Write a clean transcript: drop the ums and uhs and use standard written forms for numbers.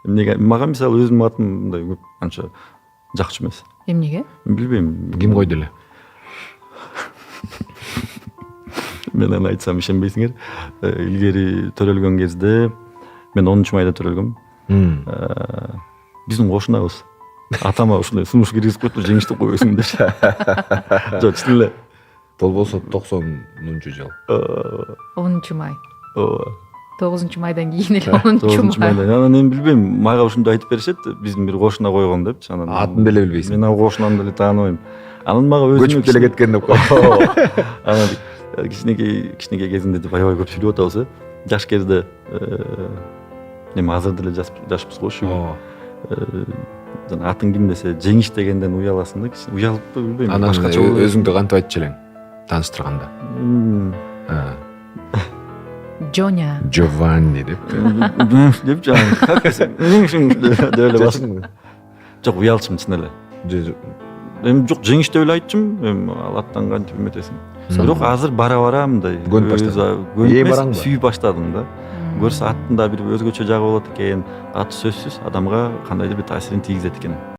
Эмнеге мага мисалы өзүмдүн атым мындай көп анча жакчу эмес. Эмнеге? Билбейм. Ким койду эле? Мен аны айтсам ишенбейсиңер. Илгери төрөлгөн кезде мен 10-майда төрөлгөм. Биздин кошунабыз. Атама ушундай сунуш киргизип коюп жеңиштеп койбойсуң депчи. Жок, чын эле. Болбосо 90-жыл. 10-май. Ооба. 9-майдан кийин эле 10-май. Анан эми билбейм, мага ушунду айтып беришет, биздин бир кошуна койгон депчи. Анан Атын деле билбейсиң. мен ал кошунаны деле тааныбайм. Анан мага өзүмө Көчүп деле кеткен деп кой. Анан кичинекей кезинде деп аябай көп сүйлөп атабыз, жаш кезде эми азыр деле жашпыз го ушу. Жана атың ким десе, жеңиш дегенден уяласың да, уялыппы билбейм. Анан өзүңдү кантип айтчу элең тааныштырганда? Жоня. Джованни деп. Деп жаңы как деп эле басып. Жок, уялчумун чын эле. Эми жок, жеңиш деп эле айтчумун. Эми ал аттан кантип эметесиң. Бирок азыр бара мындай сүйүп баштадым да. Көрсө аттын да бир өзгөчө жагы болот экен. Ат сөзсүз адамга кандайдыр бир таасирин тийгизет экен.